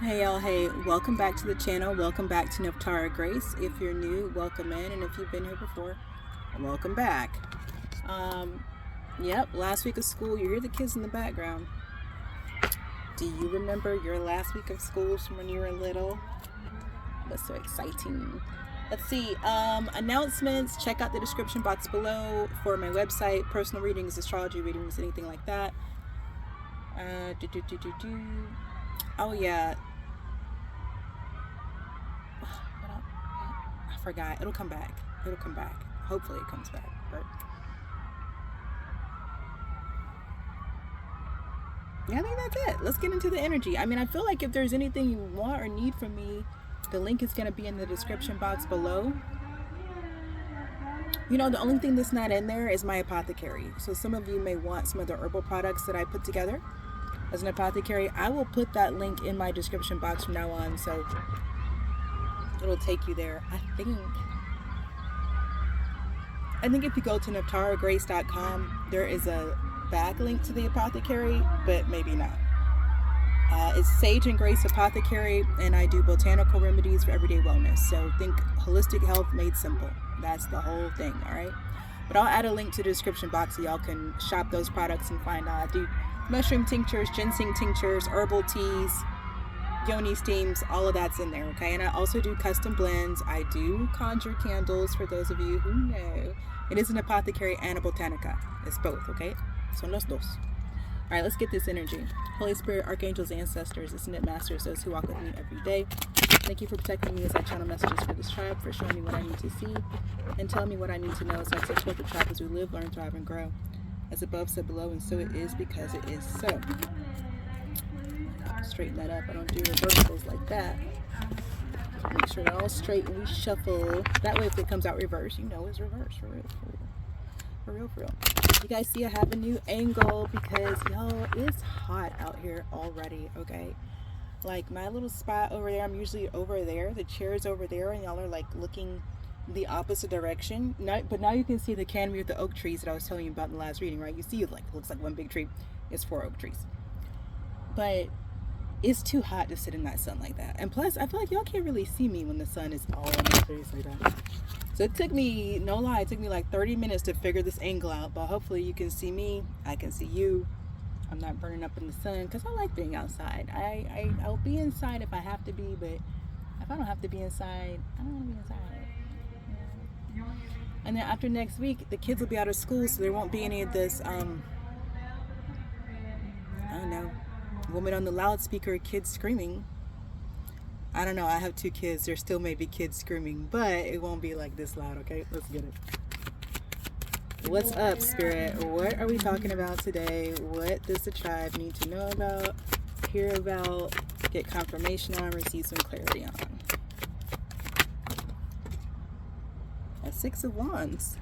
Hey y'all, hey, welcome back to the channel. Welcome back to Nephtara Grace. If you're new, welcome in, and if you've been here before, welcome back. Um, yep, last week of school, you hear the kids in the background. Do you remember your last week of school from when you were little? It was so exciting. Let's see, announcements. Check out the description box below for my website, personal readings, astrology readings, anything like that. Oh yeah, I forgot. It'll come back. It'll come back. Hopefully it comes back. But yeah, I think that's it. Let's get into the energy. I mean, I feel like if there's anything you want or need from me, the link is going to be in the description box below. You know, the only thing that's not in there is my apothecary. So some of you may want some of the herbal products that I put together as an apothecary. I will put that link in my description box from now on, so it'll take you there. I think if you go to nephtaragrace.com, there is a backlink to the apothecary, but maybe not. It's Sage and Grace Apothecary, and I do botanical remedies for everyday wellness. So think holistic health made simple. That's the whole thing, all right? But I'll add a link to the description box so y'all can shop those products and find out. I do mushroom tinctures, ginseng tinctures, herbal teas, yoni steams, all of that's in there, okay? And I also do custom blends. I do conjure candles for those of you who know. It is an apothecary and a botanica. It's both, okay? Son los dos. All right, let's get this energy. Holy Spirit, archangels, ancestors, ascended masters, those who walk with me every day. Thank you for protecting me as I channel messages for this tribe, for showing me what I need to see, and telling me what I need to know as I take toward the tribe as we live, learn, thrive, and grow. As above, so below, and so it is because it is so. Straighten that up. I don't do reversals like that. Make sure they're all straight and we shuffle. That way if it comes out reverse, you know it's reverse. For real, for real. For real, for real. You guys see I have a new angle because, y'all, it's hot out here already, okay? Like, my little spot over there, I'm usually over there. The chair's over there, and y'all are, like, looking the opposite direction. But now you can see the canopy of the oak trees that I was telling you about in the last reading, right? You see it, like, looks like one big tree. It's 4 oak trees. But it's too hot to sit in that sun like that. And plus, I feel like y'all can't really see me when the sun is all on my face like that. So it took me, no lie, it took me like 30 minutes to figure this angle out. But hopefully you can see me. I can see you. I'm not burning up in the sun because I like being outside. I'll be inside if I have to be, but if I don't have to be inside, I don't want to be inside. Yeah. And then after next week, the kids will be out of school, so there won't be any of this, I don't know, woman on the loudspeaker, kids screaming. I don't know, I have 2 kids. There still may be kids screaming, but it won't be like this loud, okay? Let's get it. What's up, Spirit? What are we talking about today? What does the tribe need to know about, hear about, get confirmation on, receive some clarity on? A 6 of Wands.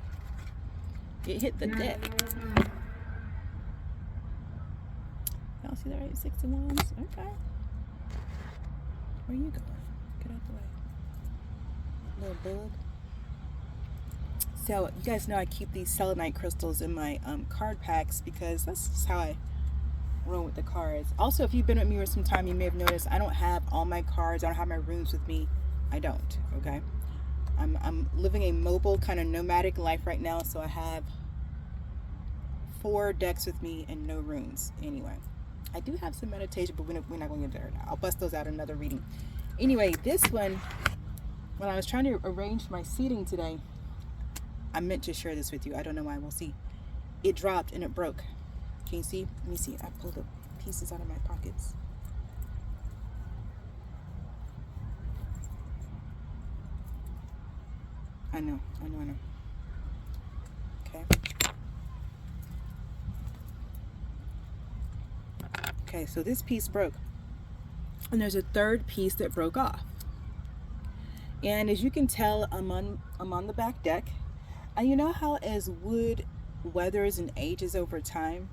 It hit the deck. Y'all see that right? 6 of Wands? Okay. Where you going? Get out the way. Little bug. So, you guys know I keep these selenite crystals in my card packs because that's just how I roll with the cards. Also, if you've been with me for some time, you may have noticed I don't have all my cards. I don't have my runes with me. I don't, okay? I'm living a mobile, kind of nomadic life right now, so I have 4 decks with me and no runes. Anyway. I do have some meditation, but we're not going to get there now. I'll bust those out in another reading. Anyway, this one, when I was trying to arrange my seating today, I meant to share this with you. I don't know why. We'll see. It dropped and it broke. Can you see? Let me see. I pulled the pieces out of my pockets. I know. Okay. Okay, so this piece broke. And there's a 3rd piece that broke off. And as you can tell, I'm on the back deck. And you know how as wood weathers and ages over time,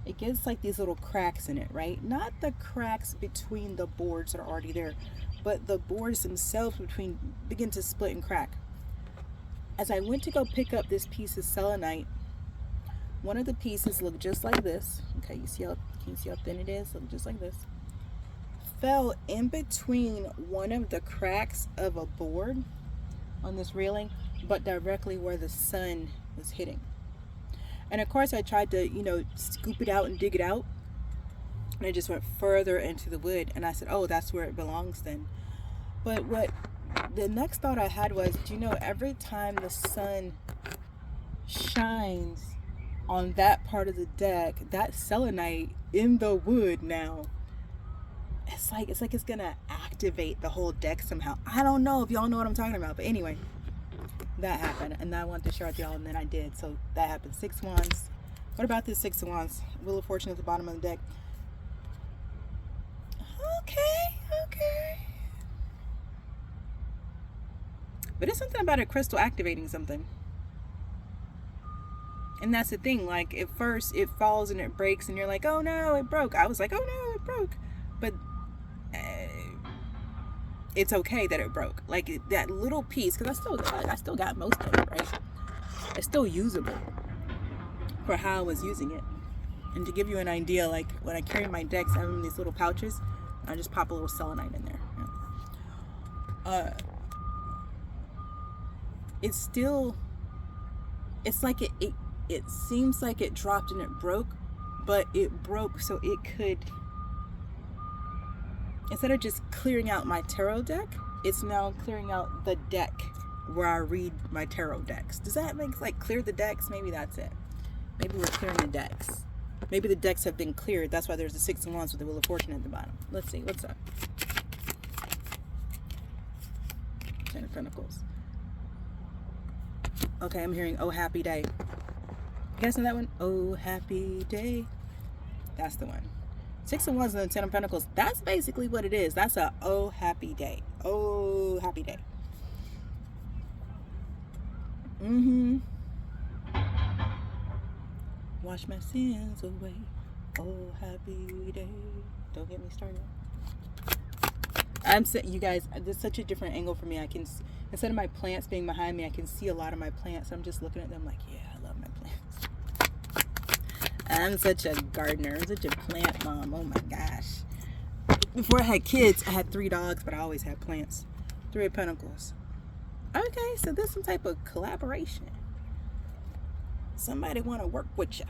it gets like these little cracks in it, right? Not the cracks between the boards that are already there, but the boards themselves begin to split and crack. As I went to go pick up this piece of selenite, one of the pieces looked just like this. Okay, can you see how thin it is? Looked just like this. fell in between one of the cracks of a board on this railing, but directly where the sun was hitting. And of course I tried to, you know, scoop it out and dig it out, and it just went further into the wood. And I said, oh, that's where it belongs then. But what the next thought I had was, do you know, every time the sun shines on that part of the deck, that selenite in the wood now, it's like it's gonna activate the whole deck somehow. I don't know if y'all know what I'm talking about, but anyway, that happened, and I wanted to share with y'all, and then I did. So that happened. 6 of Wands. What about this 6 of Wands? Wheel of Fortune at the bottom of the deck. Okay. But it's something about a crystal activating something. And that's the thing, like at first it falls and it breaks and you're like, oh no, it broke. I was like, oh no, it broke. But it's okay that it broke. Like that little piece, because I still got most of it, right? It's still usable for how I was using it. And to give you an idea, like when I carry my decks, I have them in these little pouches. I just pop a little selenite in there. It's still, it's like it seems like it dropped and it broke, but it broke so it could, instead of just clearing out my tarot deck, it's now clearing out the deck where I read my tarot decks. Does that make, like, clear the decks? Maybe that's it. Maybe we're clearing the decks. Maybe the decks have been cleared. That's why there's the 6 of Wands with the Wheel of Fortune at the bottom. Let's see, what's up? 10 of Pentacles. Okay, I'm hearing oh happy day. You guys know that one? Oh happy day. That's the one. 6 of Wands and the 10 of Pentacles. That's basically what it is. That's a oh happy day. Oh happy day. Wash my sins away. Oh happy day. Don't get me started. You guys, there's such a different angle for me. I can, instead of my plants being behind me, I can see a lot of my plants. I'm just looking at them like, yeah, I love my plants. I'm such a gardener. I'm such a plant mom. Oh my gosh. Before I had kids, I had 3 dogs, but I always had plants. 3 of Pentacles. Okay, so there's some type of collaboration. Somebody want to work with ya.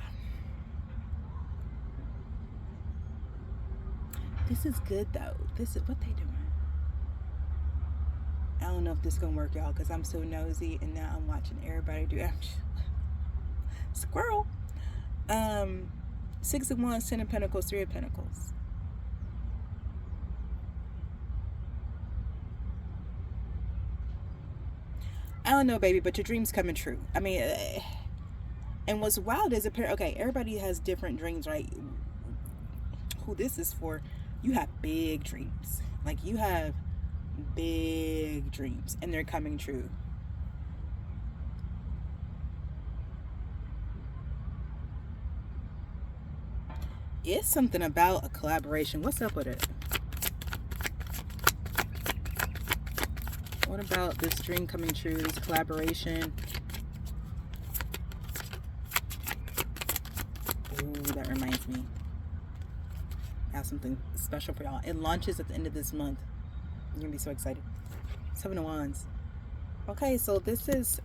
This is good though. This is what they doing. I don't know if this is gonna work, y'all, because I'm so nosy, and now I'm watching everybody do squirrel. 6 of Wands, 10 of Pentacles, 3 of Pentacles. I don't know, baby, but your dream's coming true. I mean, and what's wild is, okay, everybody has different dreams, right? Who this is for, you have big dreams. Like, you have big dreams, and they're coming true. It's something about a collaboration. What's up with it? What about this dream coming true, this collaboration? Ooh, that reminds me. I have something special for y'all. It launches at the end of this month. You're gonna be so excited. 7 of Wands. Okay, so this is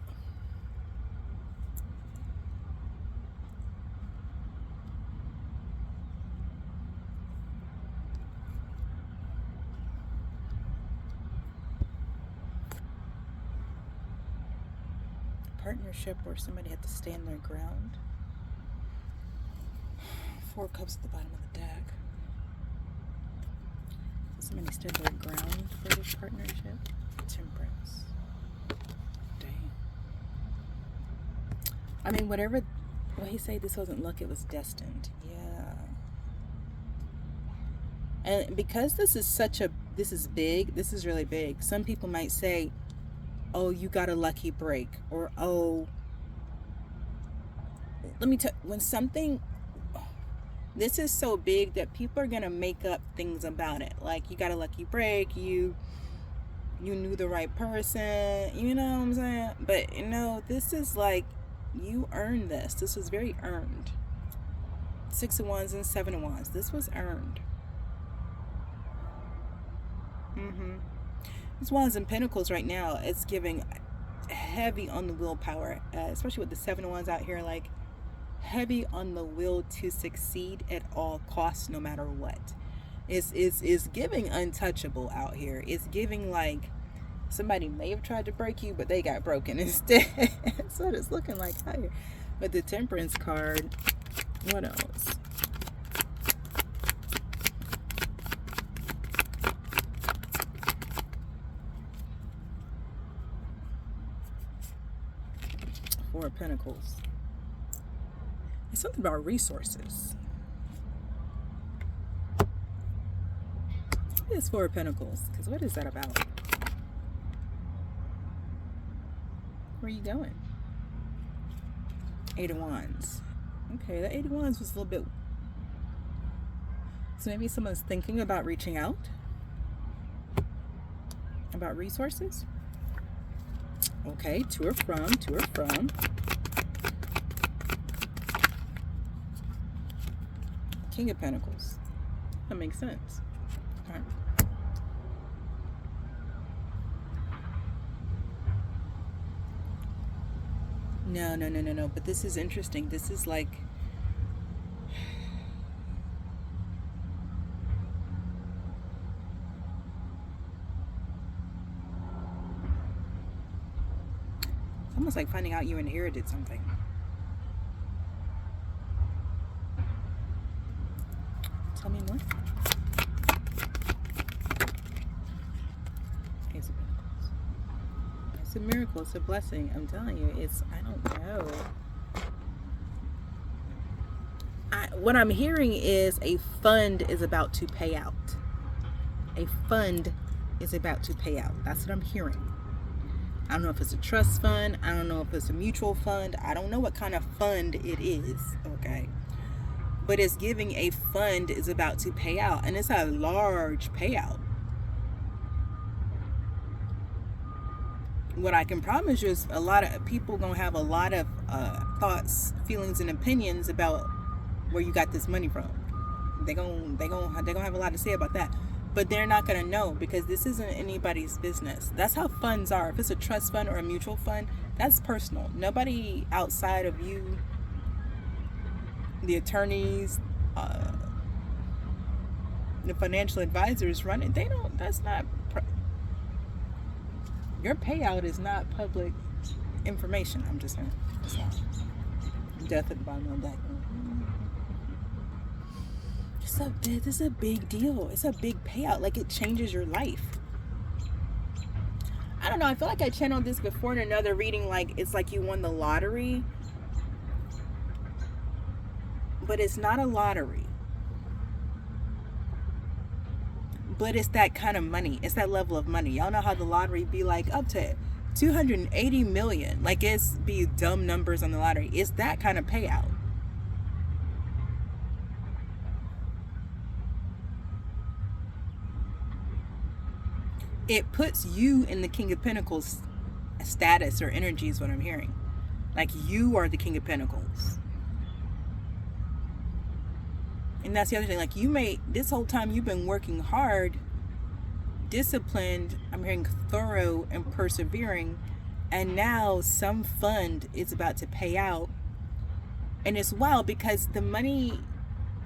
partnership where somebody had to stand their ground. 4 Cups at the bottom of the deck. Somebody stood their ground for this partnership. Temperance. Dang. I mean, what he said, this wasn't luck, it was destined. Yeah. And because this is big, this is really big. Some people might say, oh, you got a lucky break, or oh, let me tell you, when something, this is so big that people are gonna make up things about it. Like, you got a lucky break, you knew the right person, you know what I'm saying? But you know, this is like, you earned this. This was very earned. 6 of Wands and 7 of Wands. This was earned. This Wands and Pentacles right now, it's giving heavy on the willpower, especially with the Seven of Wands out here, like heavy on the will to succeed at all costs, no matter what. It's giving untouchable out here. It's giving like somebody may have tried to break you, but they got broken instead. That's what it's looking like out here. But the Temperance card, what else? Four of Pentacles. It's something about resources. What is Four of Pentacles? Because what is that about? Where are you going? Eight of Wands. Okay, the Eight of Wands was a little bit... So maybe someone's thinking about reaching out? About resources? Okay, to or from, to or from. King of Pentacles. That makes sense. Okay. No. But this is interesting. This is like... It's almost like finding out you inherited something. Tell me more. Ace of Pentacles. It's a miracle. It's a blessing. I'm telling you. It's, I don't know. What I'm hearing is a fund is about to pay out. A fund is about to pay out. That's what I'm hearing. I don't know if it's a trust fund. I don't know if it's a mutual fund. I don't know what kind of fund it is. Okay. But it's giving a fund is about to pay out. And it's a large payout. What I can promise you is a lot of people going to have a lot of thoughts, feelings, and opinions about where you got this money from. They're going to have a lot to say about that. But they're not going to know because this isn't anybody's business. That's how funds are. If it's a trust fund or a mutual fund, that's personal. Nobody outside of you, the attorneys, the financial advisors running, they don't, that's not, your payout is not public information. I'm just saying. It's not. Death at the bottom of that. This is a big deal. It's a big payout. Like, it changes your life. I don't know. I feel like I channeled this before in another reading. Like, it's like you won the lottery. But it's not a lottery. But it's that kind of money. It's that level of money. Y'all know how the lottery be like up to 280 million. Like, it's be dumb numbers on the lottery. It's that kind of payout. It puts you in the King of Pentacles status or energy is what I'm hearing. Like, you are the King of Pentacles. And that's the other thing. Like, you may, this whole time you've been working hard, disciplined, I'm hearing thorough and persevering, and now some fund is about to pay out. And it's wild because the money,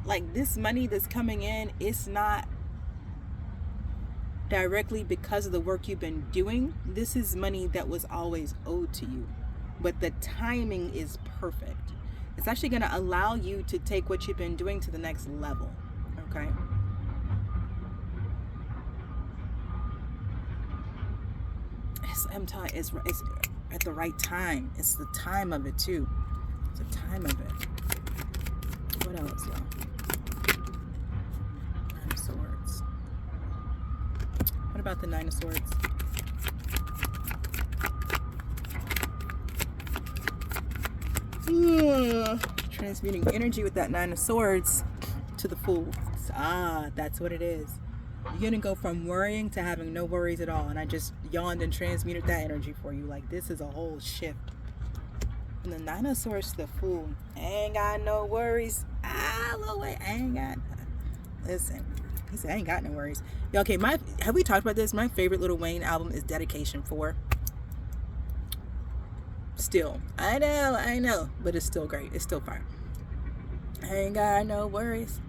like this money that's coming in, it's not directly because of the work you've been doing. This is money that was always owed to you, but the timing is perfect. It's actually going to allow you to take what you've been doing to the next level. Okay. I'm telling you, it's at the right time. It's the time of it too. It's the time of it. What else, y'all? Nine of Swords. What about the Nine of Swords? Transmuting energy with that Nine of Swords to the Fool. Ah, that's what it is. You're gonna go from worrying to having no worries at all. And I just yawned and transmuted that energy for you. Like, this is a whole shift. And the Nine of Swords to the Fool. Ain't got no worries. Ah, little way. Ain't got. Listen, He said, I ain't got no worries. Yeah, okay, have we talked about this? My favorite Lil Wayne album is Dedication 4. Still. I know. But it's still great. It's still fire. I ain't got no worries.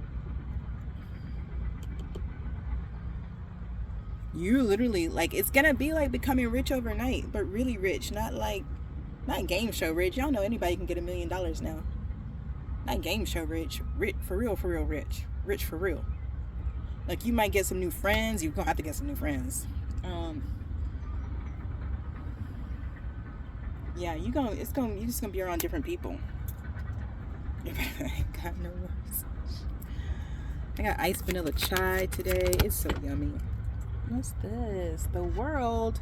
You literally, like, it's gonna be like becoming rich overnight, but really rich, not game show rich. Y'all know anybody can get $1 million now. Not game show rich for real rich for real. Like, you might get some new friends. You're gonna have to get some new friends. Yeah, you're just gonna be around different people. I got no worries. I got iced vanilla chai today. It's so yummy. What's this? The world.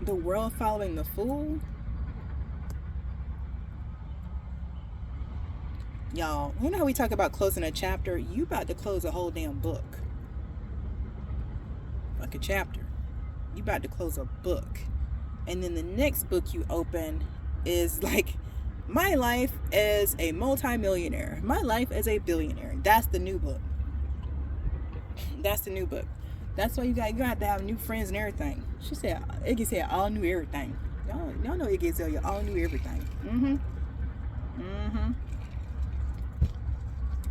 The world following the fool. Y'all, you know how we talk about closing a chapter? You about to close a whole damn book. Like a chapter. You about to close a book. And then the next book you open is like, my life as a multi-millionaire. My life as a billionaire. That's the new book. That's the new book. That's why you have to have new friends and everything. She said, Iggy said all new everything. Y'all know Iggy tell you all new everything.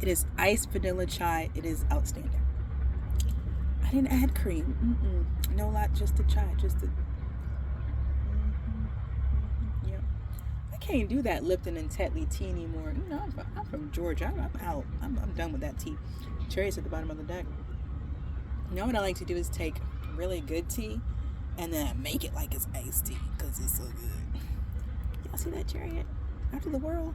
It is iced vanilla chai. It is outstanding. I didn't add cream. No lot, just the chai, just the. Yeah. I can't do that Lipton and Tetley tea anymore. You know, I'm from Georgia. I'm out. I'm done with that tea. Cherries at the bottom of the deck. You know what I like to do is take really good tea and then make it like it's iced tea because it's so good. Y'all see that chariot? After the world?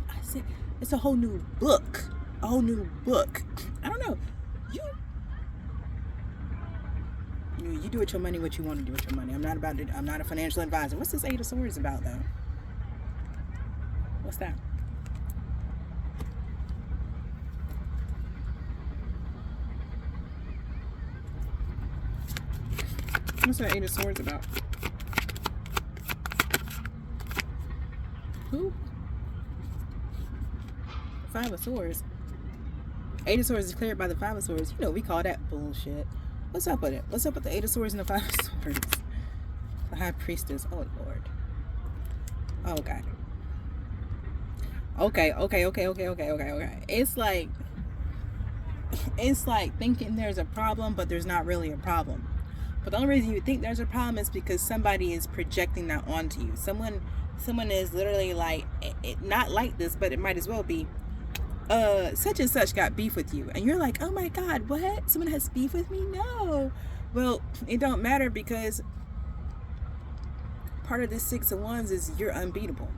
I said it's a whole new book. A whole new book. I don't know. You do with your money what you want to do with your money. I'm not a financial advisor. What's this 8 of Swords about though? What's that? What's that 8 of Swords about? Who? 5 of Swords. 8 of Swords is cleared by the 5 of Swords. You know, we call that bullshit. What's up with it? What's up with the 8 of Swords and the 5 of Swords? The High Priestess. Oh, Lord. Oh, God. Okay. It's like thinking there's a problem, but there's not really a problem. But the only reason you think there's a problem is because somebody is projecting that onto you. Someone is literally like, it not like this, but it might as well be. Such and such got beef with you, and you're like, oh my God, what? Someone has beef with me? No. Well, it don't matter because part of this 6 of Wands is you're unbeatable.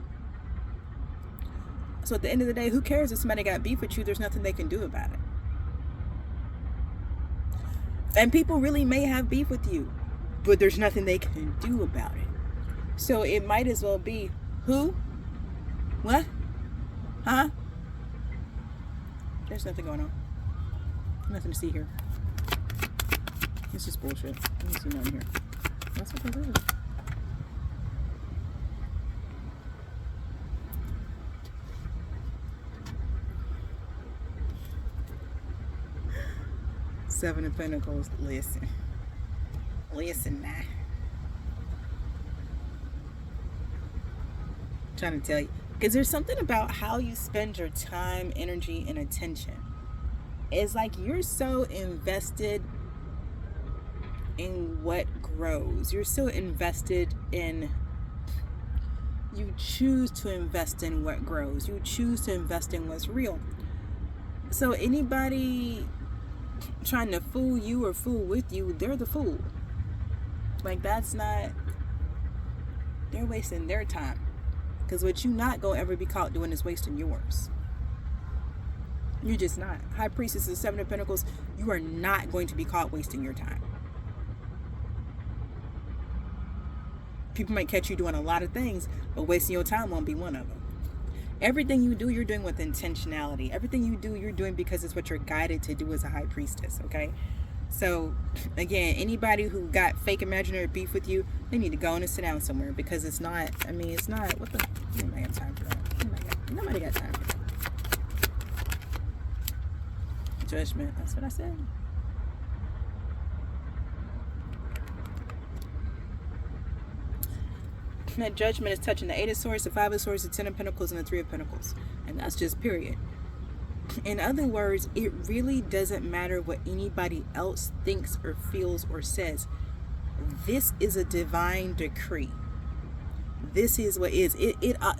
So at the end of the day, who cares if somebody got beef with you? There's nothing they can do about it. And people really may have beef with you, but there's nothing they can do about it. So it might as well be, who? What? Huh? There's nothing going on. Nothing to see here. It's just bullshit. I don't see nothing here. That's what that is. Seven of Pentacles. Listen now. I'm trying to tell you. Because there's something about how you spend your time, energy, and attention. It's like you're so invested in what grows. You're so invested in, you choose to invest in what grows. You choose to invest in what's real. So anybody trying to fool you or fool with you, they're the fool. Like, that's not, they're wasting their time. Because what you not gonna ever be caught doing is wasting yours. You're just not. High Priestess of 7 of Pentacles, you are not going to be caught wasting your time. People might catch you doing a lot of things, but wasting your time won't be one of them. Everything you do, you're doing with intentionality. Everything you do, you're doing because it's what you're guided to do as a High Priestess, okay? So, again, anybody who got fake imaginary beef with you, they need to go and sit down somewhere because it's not, I mean, it's not, what the, I don't have time for that. Oh my God. Nobody got time for that. Judgment. That's what I said. That judgment is touching the 8 of Swords, the 5 of Swords, the 10 of Pentacles, and the 3 of Pentacles. And that's just period. In other words, it really doesn't matter what anybody else thinks or feels or says. This is a divine decree. This is what is.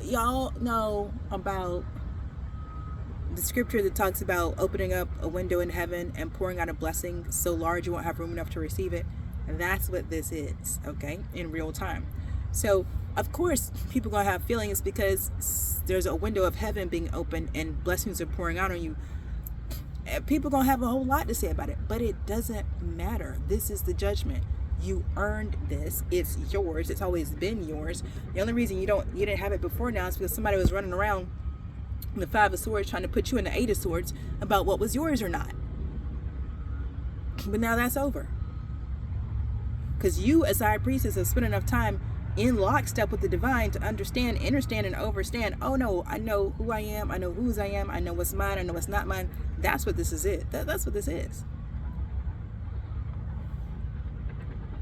Y'all know about the scripture that talks about opening up a window in heaven and pouring out a blessing so large you won't have room enough to receive it. That's what this is, okay, in real time. So, of course, people are going to have feelings because there's a window of heaven being opened and blessings are pouring out on you. People are going to have a whole lot to say about it, but it doesn't matter. This is the judgment. You earned this. It's yours. It's always been yours. The only reason you didn't have it before now is because somebody was running around the 5 of Swords trying to put you in the 8 of Swords about what was yours or not. But now that's over. Because you, as High Priestess, have spent enough time in lockstep with the divine to understand, understand, and overstand. Oh no, I know who I am. I know whose I am. I know what's mine. I know what's not mine. That's what this is. That's what this is.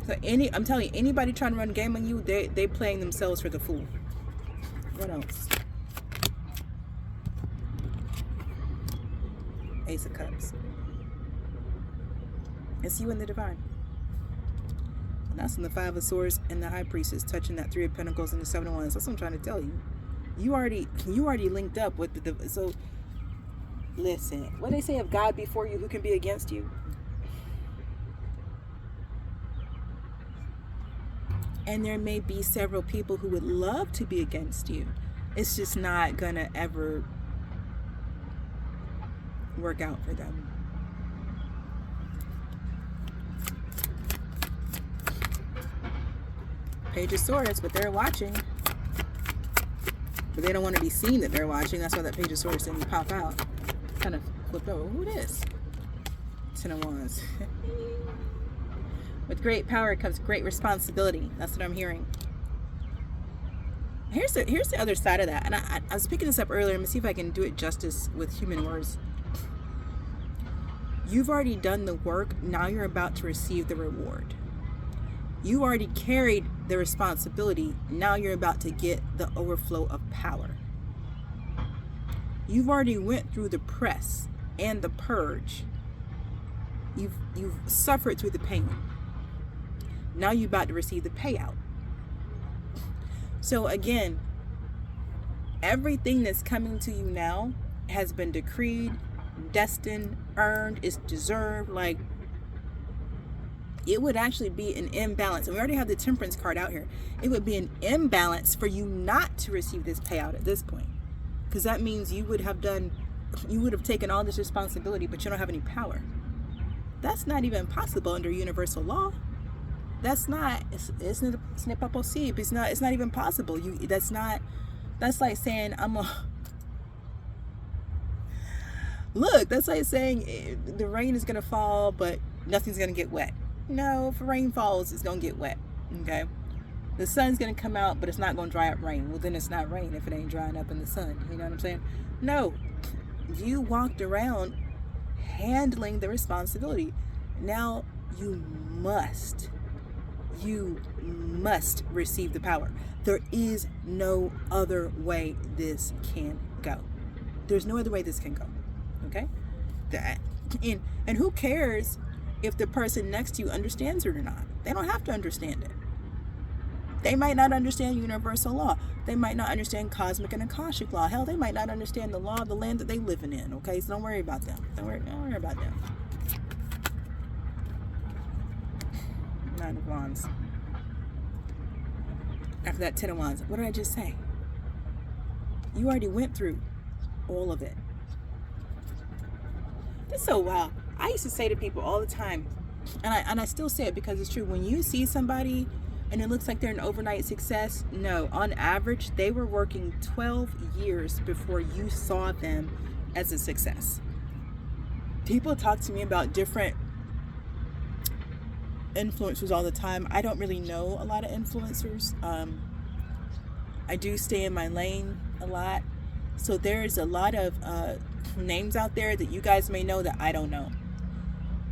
So I'm telling you, anybody trying to run game on you, they playing themselves for the fool. What else? Ace of Cups. It's you and the divine. And that's in the 5 of Swords and the High Priestess touching that 3 of Pentacles and the 7 of Wands. That's what I'm trying to tell you. You already linked up with the so listen. What they say, of God before you, who can be against you? And there may be several people who would love to be against you. It's just not gonna ever work out for them. Page of Swords, but they're watching. But they don't want to be seen that they're watching. That's why that Page of Swords didn't pop out. Kind of flipped over. Who it is? 10 of Wands. With great power comes great responsibility. That's what I'm hearing. Here's the other side of that. And I was picking this up earlier. Let me see if I can do it justice with human words. You've already done the work. Now you're about to receive the reward. You already carried the responsibility. Now you're about to get the overflow of power. You've already went through the press and the purge. You've suffered through the pain. Now you're about to receive the payout. So again, everything that's coming to you now has been decreed, destined, earned, is deserved. Like, it would actually be an imbalance. And we already have the Temperance card out here. It would be an imbalance for you not to receive this payout at this point. Because that means you would have taken all this responsibility, but you don't have any power. That's not even possible under universal law. That's not, it's not even possible. That's like saying, that's like saying the rain is going to fall, but nothing's going to get wet. No, if rain falls, it's going to get wet. Okay. The sun's going to come out, but it's not going to dry up rain. Well, then it's not rain if it ain't drying up in the sun. You know what I'm saying? No, you walked around handling the responsibility. Now you must receive the power. There is no other way this can go. There's no other way this can go. Okay? And who cares if the person next to you understands it or not? They don't have to understand it. They might not understand universal law. They might not understand cosmic and akashic law. Hell, they might not understand the law of the land that they living in. Okay? So don't worry about them. Don't worry about them. 9 of Wands. After that 10 of Wands, what did I just say? You already went through all of it. That's so wild. I used to say to people all the time, and I still say it because it's true. When you see somebody and it looks like they're an overnight success, no, on average, they were working 12 years before you saw them as a success. People talk to me about different influencers all the time. I don't really know a lot of influencers. I do stay in my lane a lot. So there's a lot of names out there that you guys may know that I don't know.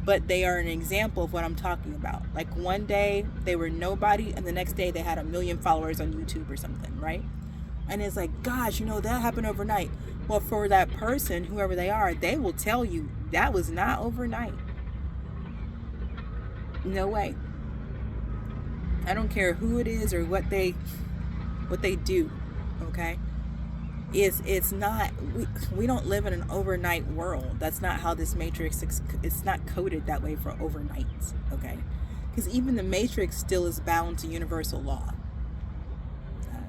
But they are an example of what I'm talking about. Like one day they were nobody and the next day they had 1 million followers on YouTube or something, right? And it's like, gosh, that happened overnight. Well, for that person, whoever they are, they will tell you that was not overnight. No way. I don't care who it is or what they do, okay? It's not, we don't live in an overnight world. That's not how this matrix, it's not coded that way for overnights, okay? Because even the matrix still is bound to universal law.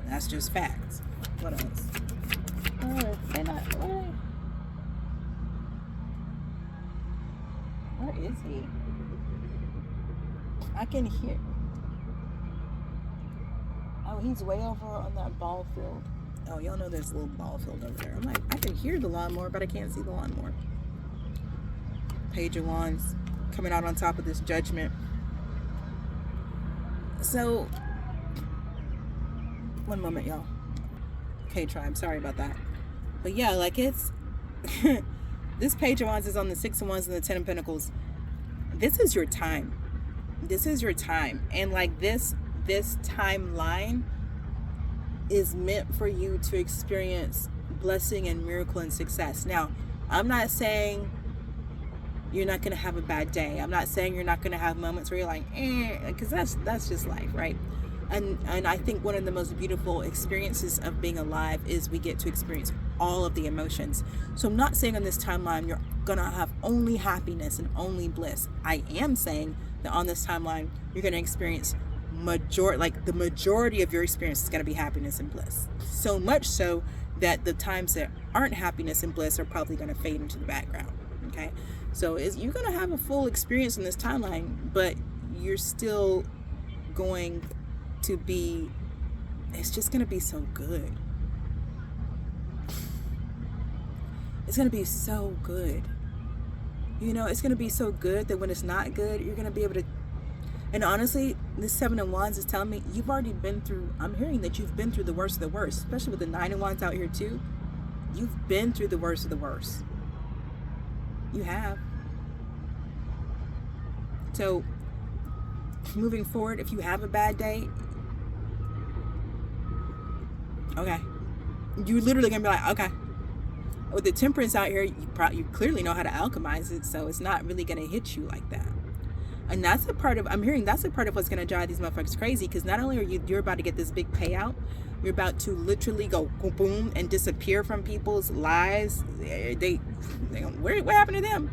That's just facts. What else? Where is he? I can hear. Oh, he's way over on that ball field. Oh, y'all know there's a little ball field over there. I'm like, I can hear the lawnmower, but I can't see the lawnmower. Page of Wands coming out on top of this judgment. So, one moment, y'all. Okay, tribe, sorry about that. But yeah, like it's... this Page of Wands is on the 6 of Wands and the 10 of Pentacles. This is your time. This is your time. And like this timeline is meant for you to experience blessing and miracle and success. Now, I'm not saying you're not going to have a bad day. I'm not saying you're not going to have moments where you're like, because that's just life, right? And I think one of the most beautiful experiences of being alive is we get to experience all of the emotions. So I'm not saying on this timeline you're going to have only happiness and only bliss. I am saying that on this timeline you're going to experience the majority of your experience is going to be happiness and bliss. So much so that the times that aren't happiness and bliss are probably going to fade into the background. Okay, so you're going to have a full experience in this timeline, but you're still going to be, it's just going to be so good. It's going to be so good. It's going to be so good that when it's not good, you're going to be able to. And honestly, this 7 of Wands is telling me you've already been through, I'm hearing that you've been through the worst of the worst, especially with the 9 of Wands out here too. You've been through the worst of the worst. You have. So moving forward, if you have a bad day, okay, you're literally gonna be like, okay. With the Temperance out here, you clearly know how to alchemize it, so it's not really gonna hit you like that. And that's a part of, I'm hearing that's a part of what's gonna drive these motherfuckers crazy, because not only are you're about to get this big payout, you're about to literally go boom and disappear from people's lives. What happened to them?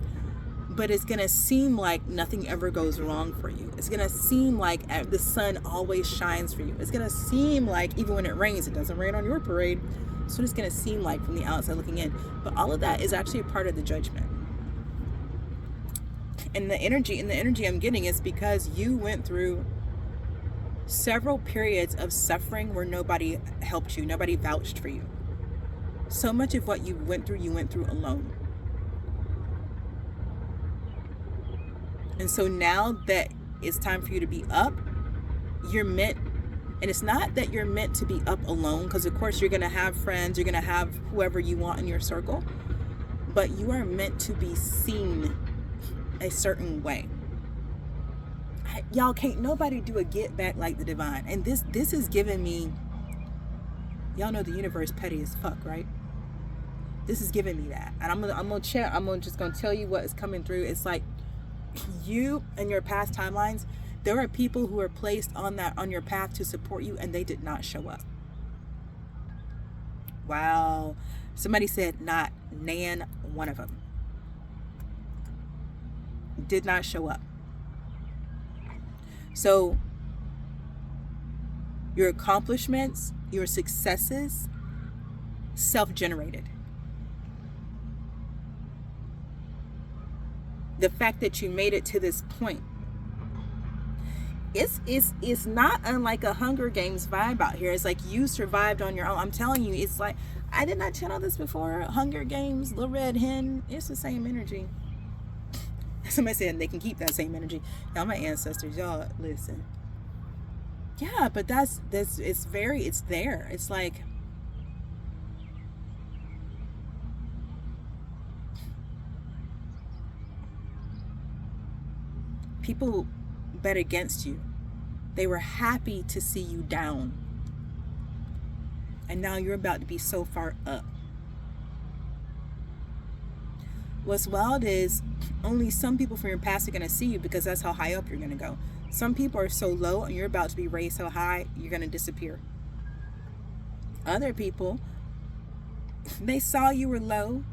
But it's gonna seem like nothing ever goes wrong for you. It's gonna seem like the sun always shines for you. It's gonna seem like even when it rains, it doesn't rain on your parade. That's what it's gonna seem like from the outside looking in. But all of that is actually a part of the judgment. And the energy I'm getting is because you went through several periods of suffering where nobody helped you, nobody vouched for you. So much of what you went through alone. And so now that it's time for you to be up, you're meant, and it's not that you're meant to be up alone, because of course you're going to have friends, you're going to have whoever you want in your circle, but you are meant to be seen a certain way. Y'all, can't nobody do a get back like the divine. And this is giving me, y'all know the universe petty as fuck, right? This is giving me that. And I'm just gonna tell you what is coming through. It's like you and your past timelines, there are people who are placed on your path to support you, and they did not show up. Wow. Somebody said not nan one of them. Did not show up. So your accomplishments, your successes, self-generated. The fact that you made it to this point, it's not unlike a Hunger Games vibe out here. It's like you survived on your own. I'm telling you, it's like, I did not channel this before. Hunger Games, Little Red Hen, it's the same energy. Somebody said they can keep that same energy. Y'all, my ancestors, y'all, listen. Yeah, but it's there. It's like, People bet against you. They were happy to see you down. And now you're about to be so far up. What's wild is only some people from your past are going to see you, because that's how high up you're going to go. Some people are so low and you're about to be raised so high, you're going to disappear. Other people, they saw you were low,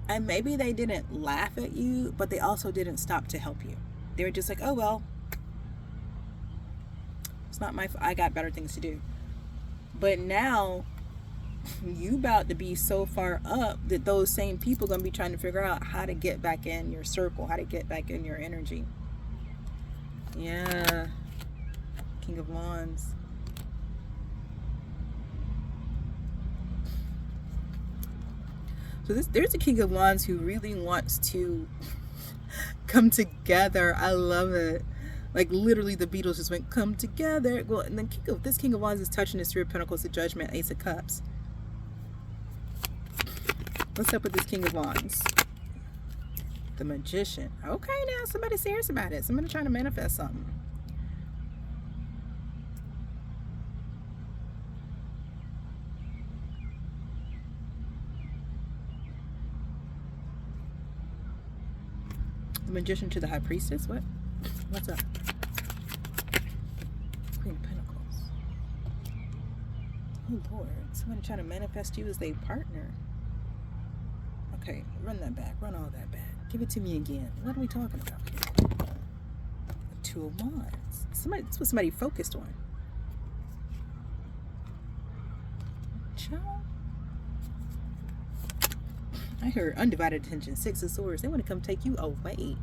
and maybe they didn't laugh at you, but they also didn't stop to help you. They were just like, oh, well, it's not my fault. I got better things to do. But now you about to be so far up that those same people are going to be trying to figure out how to get back in your circle, how to get back in your energy. Yeah. King of Wands. So there's a King of Wands who really wants to come together. I love it. Like literally the Beatles just went, come together. Well, and then this King of Wands is touching this Three of Pentacles, the Judgment, Ace of Cups. What's up with this King of Wands? The Magician. Okay, now somebody's serious about it. Somebody trying to manifest something. The Magician to the High Priestess. What? What's up? Queen of Pentacles. Oh Lord, somebody trying to manifest you as their partner. Okay, run that back. Run all that back. Give it to me again. What are we talking about here? The Two of Wands. That's what somebody focused on. Child. I heard undivided attention. Six of Swords. They want to come take you away.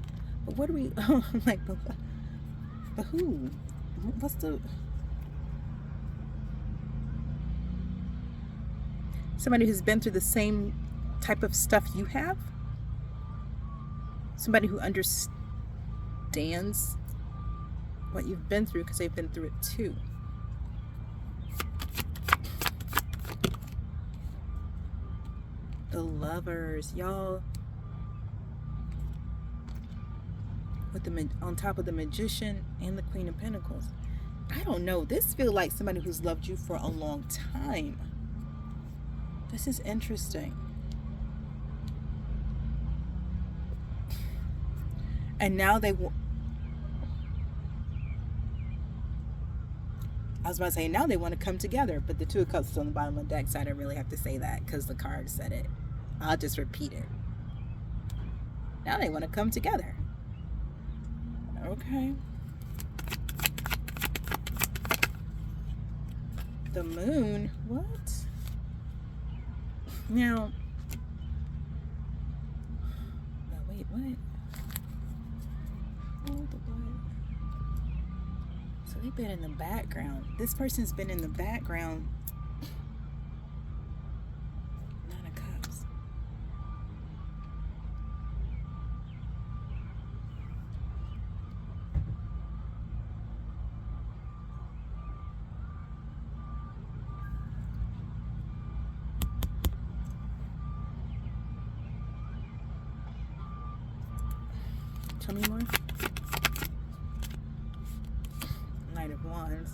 But what are we? I'm like, but who? What's the? Somebody who's been through the same type of stuff you have. Somebody who understands what you've been through because they've been through it too. The Lovers, y'all. With on top of the Magician and the Queen of Pentacles. I don't know. This feels like somebody who's loved you for a long time. This is interesting. And now I was about to say, now they want to come together, but the Two of Cups is on the bottom of the deck, so I don't really have to say that because the card said it. I'll just repeat it. Now they want to come together. Okay. The Moon. What? Now. Oh, wait, what? Oh, the what? So they've been in the background. This person's been in the background. Nine of Cups. Tell me more. Knight of Wands.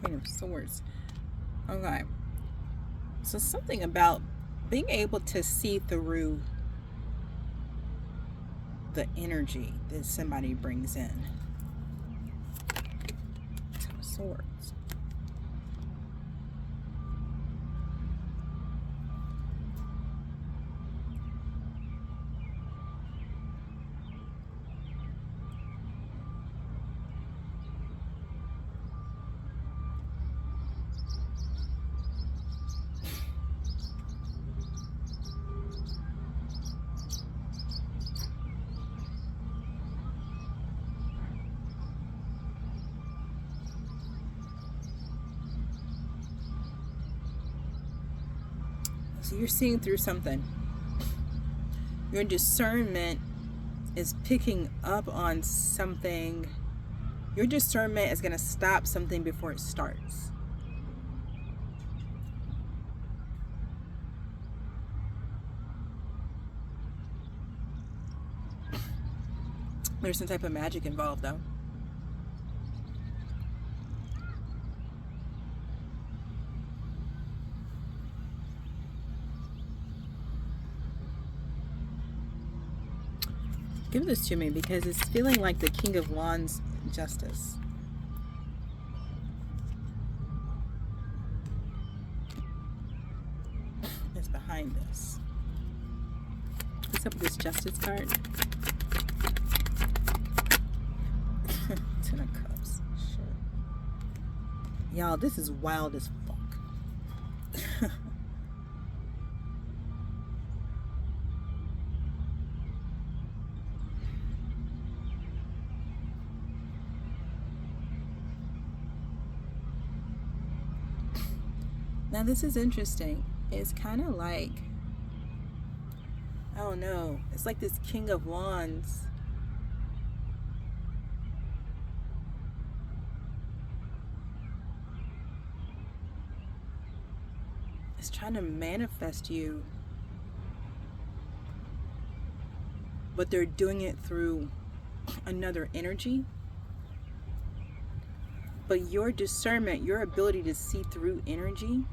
Queen of Swords. Okay. So something about being able to see through the energy that somebody brings in. Ten of Swords. So you're seeing through something. Your discernment is picking up on something. Your discernment is going to stop something before it starts. There's some type of magic involved, though. Give this to me because it's feeling like the King of Wands justice. Is behind this. What's up with this justice card? Ten of Cups. Shit. Y'all, this is wild as fuck. Now this is interesting. It's kind of like, I don't know, it's like this King of Wands is trying to manifest you, but they're doing it through another energy. But your discernment, your ability to see through energy,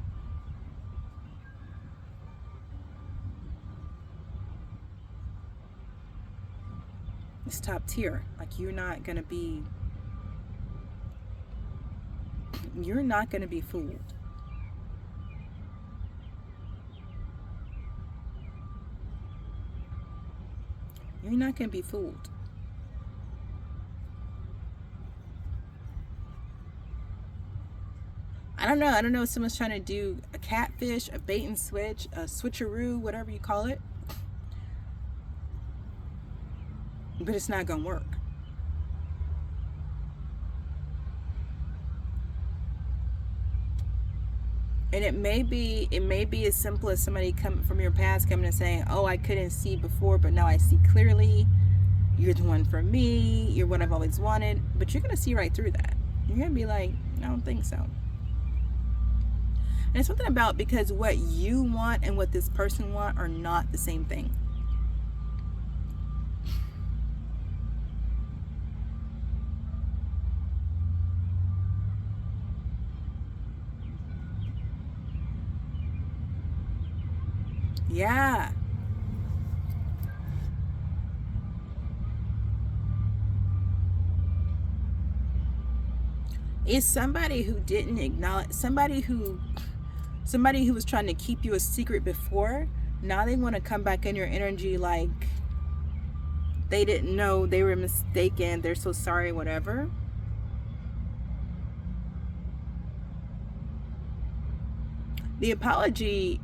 it's top tier. Like you're not gonna be fooled. You're not gonna be fooled. I don't know if someone's trying to do a catfish, a bait and switch, a switcheroo, whatever you call it. But it's not gonna work. And it may be as simple as somebody coming from your past coming and saying, oh, I couldn't see before, but now I see clearly. You're the one for me. You're what I've always wanted. But you're gonna see right through that. You're gonna be like, I don't think so. And it's something about, because what you want and what this person want are not the same thing. Yeah. It's somebody who didn't acknowledge, somebody who was trying to keep you a secret before. Now they want to come back in your energy like they didn't know, they were mistaken, they're so sorry, whatever. The apology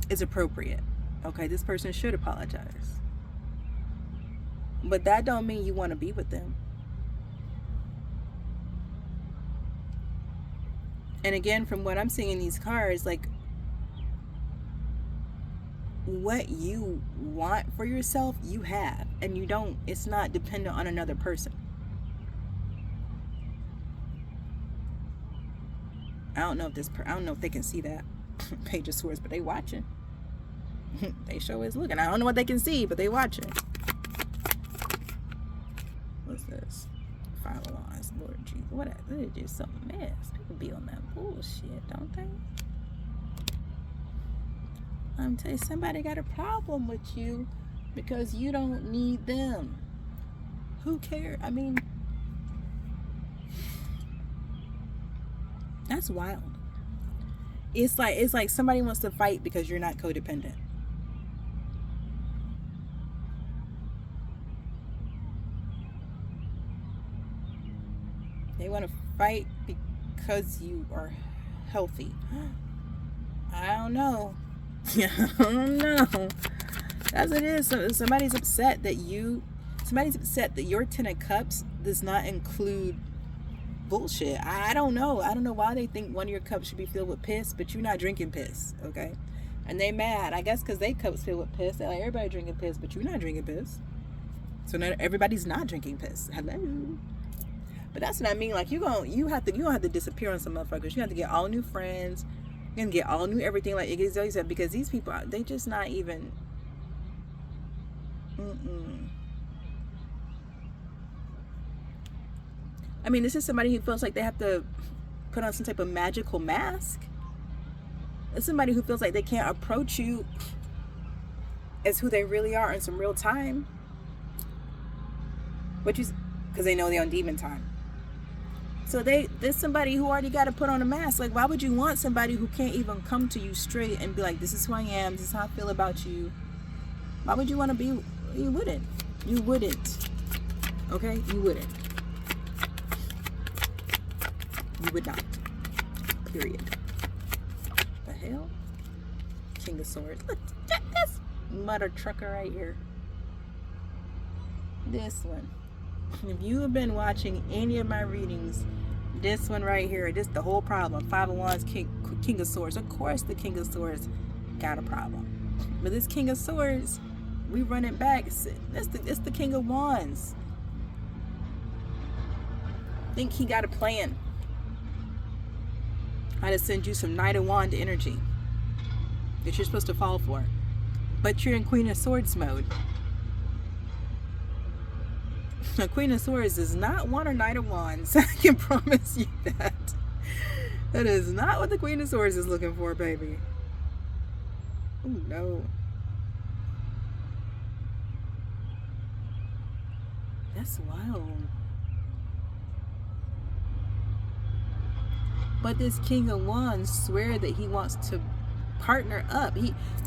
is appropriate. Okay, this person should apologize. But that don't mean you want to be with them. And again, from what I'm seeing in these cards, like what you want for yourself, you have. And you don't, it's not dependent on another person. I don't know if they can see that Page of Swords, but they watching. They sure is looking. I don't know what they can see, but they watching. What's this? Five of Wands, Lord Jesus. What? It's just some mess. People be on that bullshit, don't they? I'm telling you, somebody got a problem with you because you don't need them. Who cares? I mean, that's wild. It's like somebody wants to fight because you're not codependent. They want to fight because you are healthy. I don't know. I don't know. As it is, somebody's upset that your Ten of Cups does not include bullshit. I don't know. I don't know why they think one of your cups should be filled with piss, but you're not drinking piss, okay? And they mad, I guess, because they cups filled with piss. They're like, everybody drinking piss, but you're not drinking piss. So now everybody's not drinking piss. Hello. But that's what I mean. Like, you don't have to disappear on some motherfuckers. You have to get all new friends. You're gonna get all new everything, like Iggy said, because these people, they just not even. I mean, this is somebody who feels like they have to put on some type of magical mask. It's somebody who feels like they can't approach you as who they really are in some real time. Because they know they're on demon time. So there's somebody who already got to put on a mask. Like, why would you want somebody who can't even come to you straight and be like, this is who I am, this is how I feel about you? Why would you want to be? You wouldn't. You wouldn't. Okay? You wouldn't. You would not. Period. The hell? King of Swords. Look, check this mother trucker right here. This one. If you have been watching any of my readings, this one right here, this the whole problem. Five of Wands, King of Swords. Of course the King of Swords got a problem. But this King of Swords, we run it back. It's the King of Wands. Think he got a plan. How to send you some Knight of Wand energy that you're supposed to fall for. But you're in Queen of Swords mode. The Queen of Swords does not want a Knight of Wands. I can promise you that. That is not what the Queen of Swords is looking for, baby. Oh, no. That's wild. But this King of Wands swear that he wants to partner up.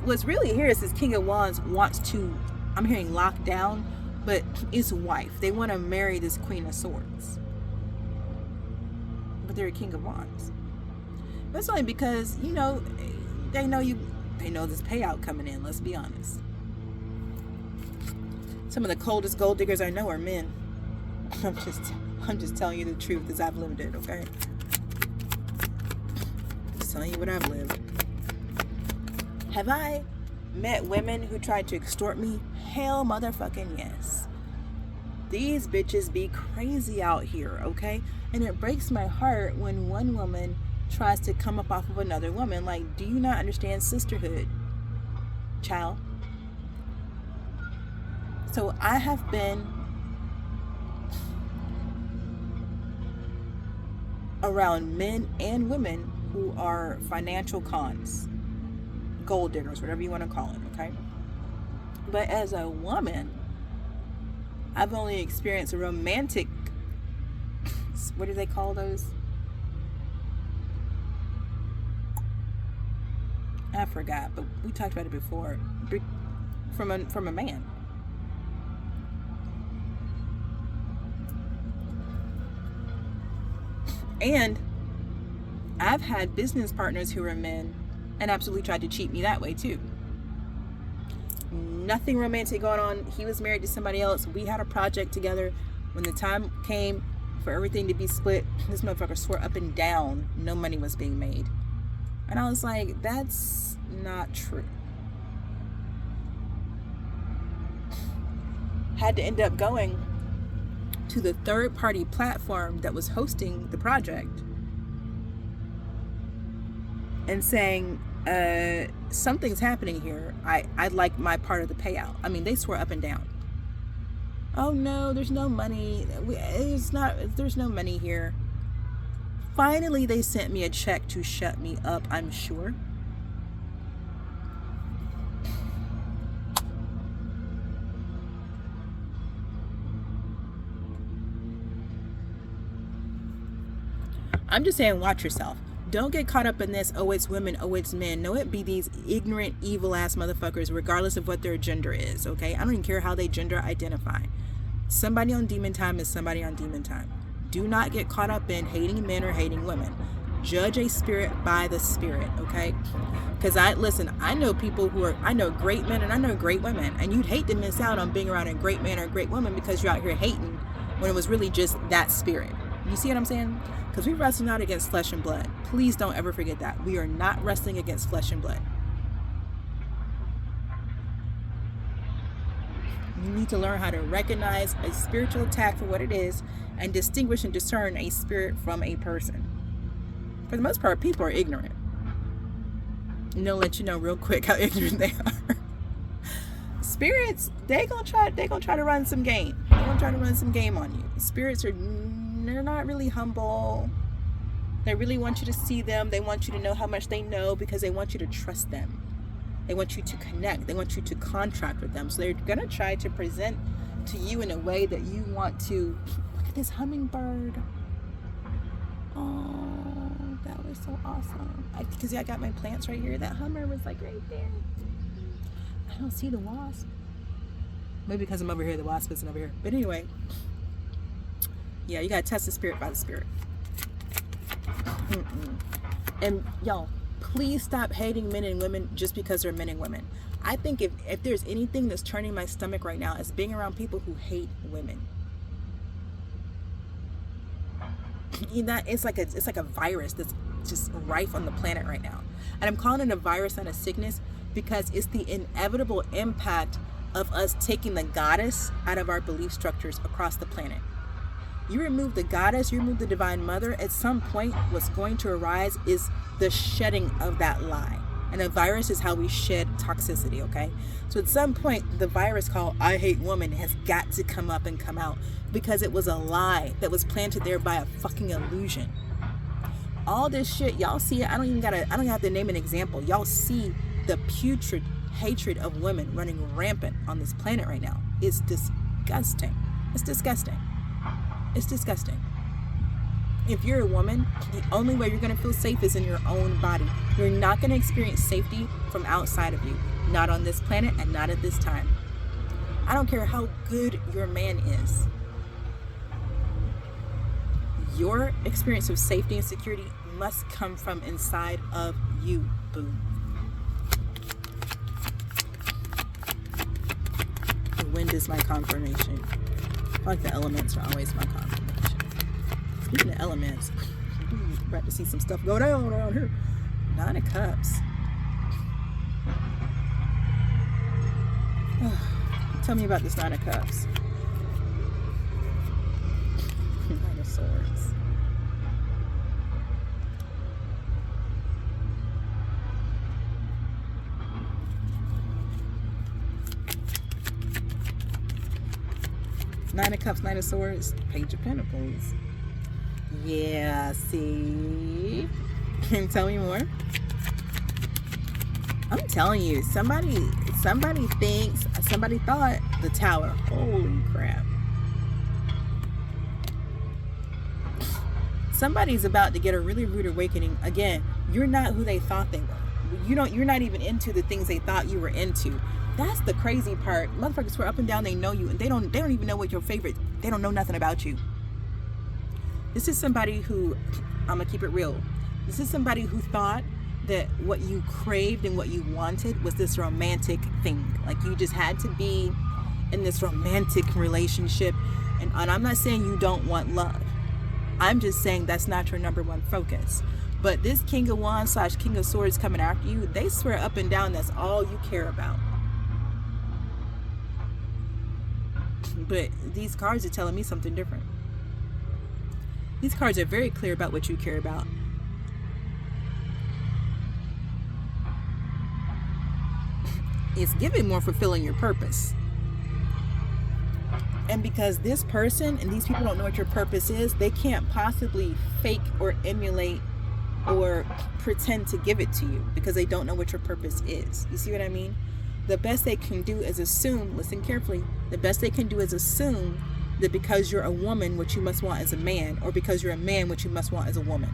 What's really here is this King of Wands wants to, I'm hearing lock down, but his wife. They want to marry this Queen of Swords. But they're a King of Wands. That's only because, they know this payout coming in, let's be honest. Some of the coldest gold diggers I know are men. I'm just telling you the truth as I've lived it, okay? Just telling you what I've lived. Have I met women who tried to extort me? Hell motherfucking yes. These bitches be crazy out here, okay? And it breaks my heart when one woman tries to come up off of another woman. Like, do you not understand sisterhood, child? So I have been around men and women who are financial cons, gold diggers, whatever you want to call it, okay? But as a woman, I've only experienced a romantic, what do they call those? I forgot, but we talked about it before. From a man. And I've had business partners who are men and absolutely tried to cheat me that way too. Nothing romantic going on. He was married to somebody else. We had a project together. When the time came for everything to be split, this motherfucker swore up and down no money was being made. And I was like, that's not true. Had to end up going to the third-party platform that was hosting the project and saying, something's happening here. I'd like my part of the payout. I mean, they swore up and down. Oh no, there's no money. There's no money here. Finally, they sent me a check to shut me up, I'm sure. I'm just saying, watch yourself. Don't get caught up in this, oh, it's women, oh, it's men. No, it be these ignorant, evil-ass motherfuckers, regardless of what their gender is, okay? I don't even care how they gender identify. Somebody on demon time is somebody on demon time. Do not get caught up in hating men or hating women. Judge a spirit by the spirit, okay? Because I know people I know great men and I know great women, and you'd hate to miss out on being around a great man or a great woman because you're out here hating when it was really just that spirit. You see what I'm saying? Because we wrestle not against flesh and blood. Please don't ever forget that. We are not wrestling against flesh and blood. You need to learn how to recognize a spiritual attack for what it is and distinguish and discern a spirit from a person. For the most part, people are ignorant. And they'll let you know real quick how ignorant they are. Spirits, they're gonna try to run some game. They're gonna try to run some game on you. Spirits they're not really humble. They really want you to see them. They want you to know how much they know because they want you to trust them. They want you to connect. They want you to contract with them. So they're gonna try to present to you in a way that you want to. Look at this hummingbird. Oh, that was so awesome. Because I got my plants right here. That hummer was like right there. I don't see the wasp. Maybe because I'm over here, the wasp isn't over here. But anyway, yeah, you gotta test the spirit by the spirit. And y'all, please stop hating men and women just because they're men and women. I think if there's anything that's turning my stomach right now, it's being around people who hate women. It's like a virus that's just rife on the planet right now. And I'm calling it a virus, not a sickness, because it's the inevitable impact of us taking the goddess out of our belief structures across the planet. You remove the goddess, you remove the divine mother, at some point what's going to arise is the shedding of that lie. And a virus is how we shed toxicity, okay? So at some point, the virus called I hate woman has got to come up and come out because it was a lie that was planted there by a fucking illusion. All this shit, y'all see it. I don't have to name an example. Y'all see the putrid hatred of women running rampant on this planet right now. It's disgusting. It's disgusting. It's disgusting. If you're a woman, the only way you're going to feel safe is in your own body. You're not going to experience safety from outside of you. Not on this planet and not at this time. I don't care how good your man is. Your experience of safety and security must come from inside of you, boo. The wind is my confirmation. I feel like the elements are always my confirmation. Speaking of elements, we're about to see some stuff go down around here. 9 of Cups. Tell me about this 9 of Cups. 9 of Swords. Nine of Cups, 9 of Swords, Page of Pentacles. Yeah, see? Can you tell me more? I'm telling you, somebody thought the Tower. Holy crap. Somebody's about to get a really rude awakening. Again, you're not who they thought they were. You're not even into the things they thought you were into. That's the crazy part. Motherfuckers swear up and down they know you, and they don't even know what your favorite. They don't know nothing about you. This is somebody who, I'm gonna keep it real. This is somebody who thought that what you craved and what you wanted was this romantic thing. Like you just had to be in this romantic relationship. And I'm not saying you don't want love. I'm just saying that's not your number one focus. But this King of Wands / King of Swords coming after you, they swear up and down that's all you care about. But these cards are telling me something different. These cards are very clear about what you care about. It's giving more fulfilling your purpose. And because this person and these people don't know what your purpose is, they can't possibly fake or emulate or pretend to give it to you because they don't know what your purpose is. You see what I mean? The best they can do is assume, listen carefully, the best they can do is assume that because you're a woman, what you must want as a man, or because you're a man, what you must want as a woman.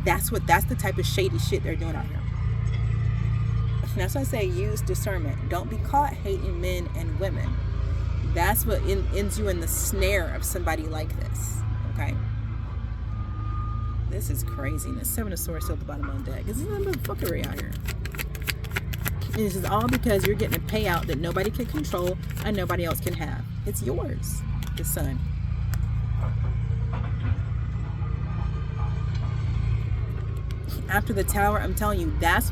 That's the type of shady shit they're doing out here. And that's why I say use discernment. Don't be caught hating men and women. That's what ends you in the snare of somebody like this. Okay? This is craziness. 7 of Swords still at the bottom of the deck. This is a motherfuckery out here. And this is all because you're getting a payout that nobody can control and nobody else can have. It's yours. The Sun. After the Tower, I'm telling you, that's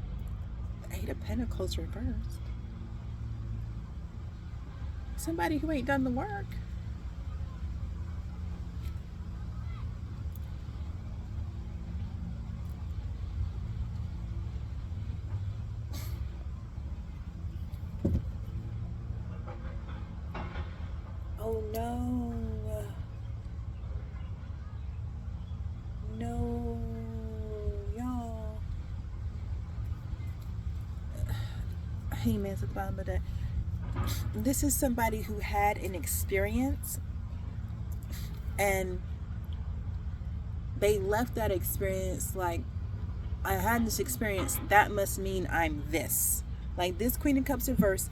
Eight of Pentacles reversed. Somebody who ain't done the work. Oh no. No, y'all. Hangman's at the bottom of that. This is somebody who had an experience and they left that experience like, I had this experience, that must mean I'm this. Like this Queen of Cups reverse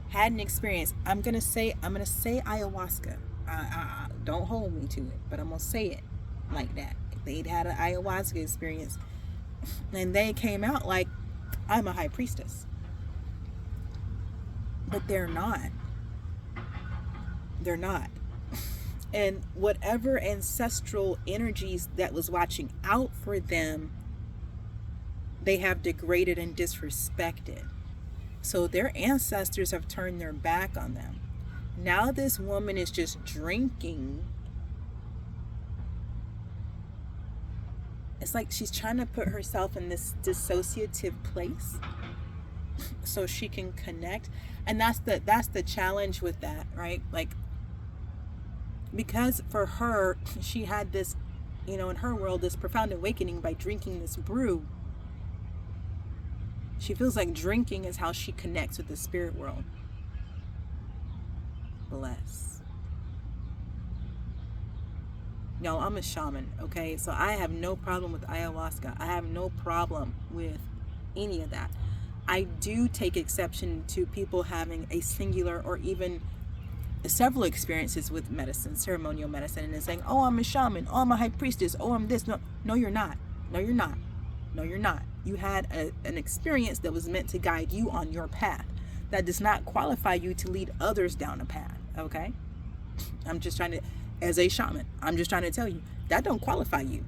had an experience. I'm gonna say ayahuasca. Don't hold me to it, but I'm gonna say it like that. They'd had an ayahuasca experience and they came out like, I'm a high priestess. But they're not. They're not. And whatever ancestral energies that was watching out for them, they have degraded and disrespected. So their ancestors have turned their back on them. Now this woman is just drinking. It's like she's trying to put herself in this dissociative place so she can connect. And that's the challenge with that, right? Like, because for her, she had this, in her world, this profound awakening by drinking this brew. She feels like drinking is how she connects with the spirit world. Bless. Y'all, I'm a shaman, okay? So I have no problem with ayahuasca. I have no problem with any of that. I do take exception to people having a singular or even several experiences with medicine, ceremonial medicine, and then saying, oh, I'm a shaman, oh, I'm a high priestess, oh, I'm this. No, you're not. No, you're not. No, you're not. You had an experience that was meant to guide you on your path. That does not qualify you to lead others down a path, okay? I'm just trying to, as a shaman, I'm just trying to tell you, that don't qualify you.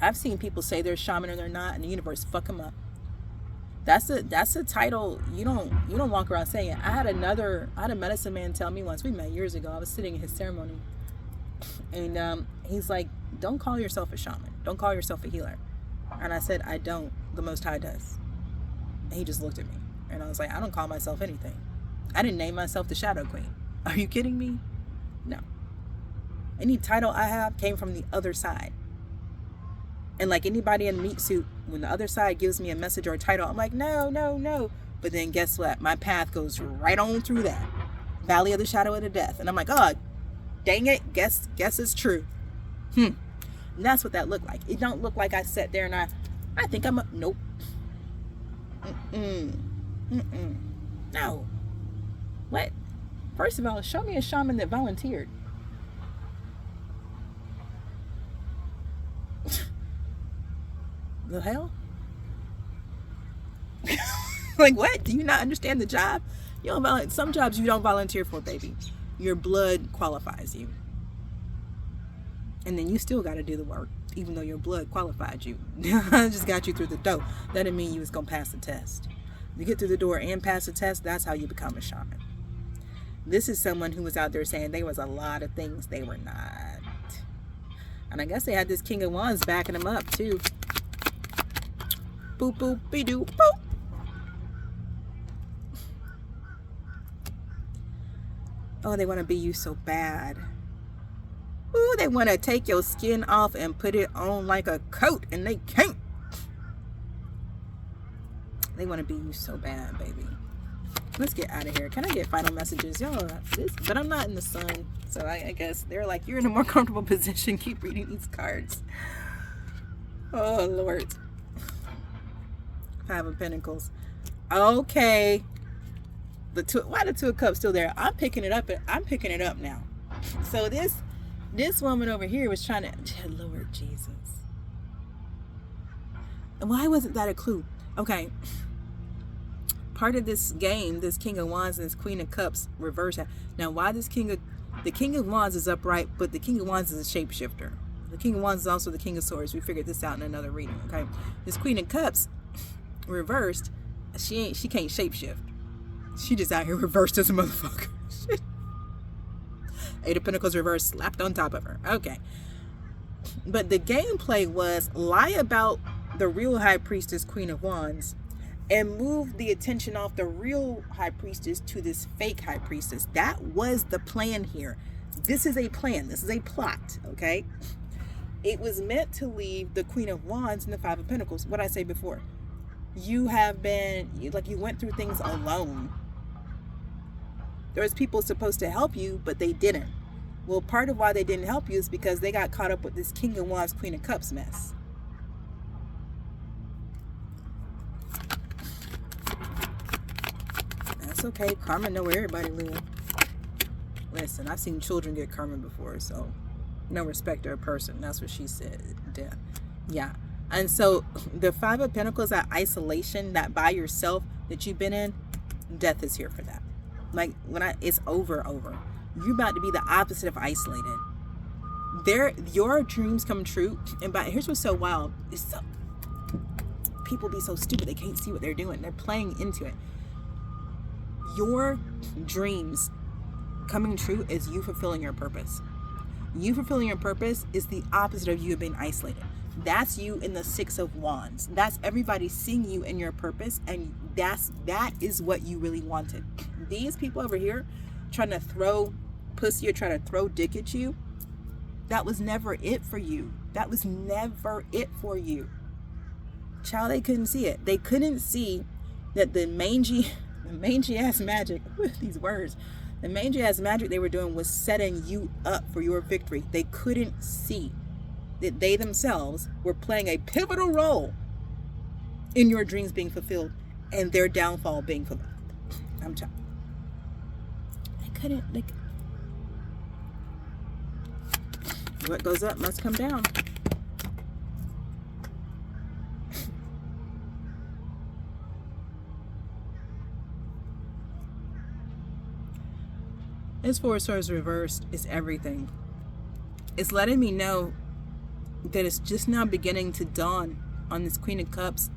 I've seen people say they're shaman and they're not, and the universe fuck them up. That's a title you don't walk around saying it. I had a medicine man tell me once, we met years ago, I was sitting in his ceremony, and he's like, don't call yourself a shaman, don't call yourself a healer. And I said, I don't, the Most High does. And he just looked at me, and I was like, I don't call myself anything. I didn't name myself the Shadow Queen. Are you kidding me? No. Any title I have came from the other side. And like anybody in a meat suit, when the other side gives me a message or a title, I'm like, no. But then guess what? My path goes right on through that valley of the shadow of the death. And I'm like, oh, dang it. Guess it's true. And that's what that looked like. It don't look like I sat there and I think I'm a, nope. No. What? First of all, show me a shaman that volunteered. The hell? Like, what? Do you not understand the job? You don't some jobs you don't volunteer for, baby. Your blood qualifies you. And then you still got to do the work, even though your blood qualified you. Just got you through the door. That didn't mean you was going to pass the test. You get through the door and pass the test, that's how you become a shaman. This is someone who was out there saying there was a lot of things they were not. And I guess they had this King of Wands backing them up, too. Boop, boop, be-doo, boop. Oh, they want to be you so bad. Ooh, they want to take your skin off and put it on like a coat, and they can't. They want to be you so bad, baby. Let's get out of here. Can I get final messages? Y'all, but I'm not in the sun, so I guess they're like, you're in a more comfortable position. Keep reading these cards. Oh, Lord. Five of Pentacles. Okay. Why the Two of Cups still there? I'm picking it up. I'm picking it up now. So this woman over here was trying to, Lord Jesus. Why wasn't that a clue? Okay. Part of this game, this King of Wands and this Queen of Cups reverse. Now, why the King of Wands is upright, but the King of Wands is a shapeshifter. The King of Wands is also the King of Swords. We figured this out in another reading, okay? This Queen of Cups reversed, she can't shapeshift. She just out here reversed as a motherfucker. Eight of Pentacles reversed, slapped on top of her. Okay. But the gameplay was lie about the real High Priestess, Queen of Wands, and move the attention off the real High Priestess to this fake High Priestess. That was the plan here. This is a plan. This is a plot, okay? It was meant to leave the Queen of Wands and the Five of Pentacles. What I say before. You have been, like, you went through things alone. There was people supposed to help you, but they didn't. Well, part of why they didn't help you is because they got caught up with this King of Wands, Queen of Cups mess. That's okay. Karma know where everybody live. Listen, I've seen children get karma before, so no respect to a person. That's what she said. Yeah. And so the Five of Pentacles, that isolation, that by yourself that you've been in, death is here for that. Like, it's over. You're about to be the opposite of isolated. Your dreams come true. And here's what's so wild. People be so stupid. They can't see what they're doing. They're playing into it. Your dreams coming true is you fulfilling your purpose. You fulfilling your purpose is the opposite of you being isolated. That's you in the Six of Wands. That's everybody seeing you in your purpose, and that is what you really wanted. These people over here trying to throw pussy or trying to throw dick at you, that was never it for you. That was never it for you. Child, they couldn't see it. They couldn't see that the mangy ass magic, these words, the mangy ass magic they were doing was setting you up for your victory. They couldn't see that they themselves were playing a pivotal role in your dreams being fulfilled and their downfall being fulfilled. What goes up must come down. This Four of Swords reversed is everything. It's letting me know that it's just now beginning to dawn on this Queen of Cups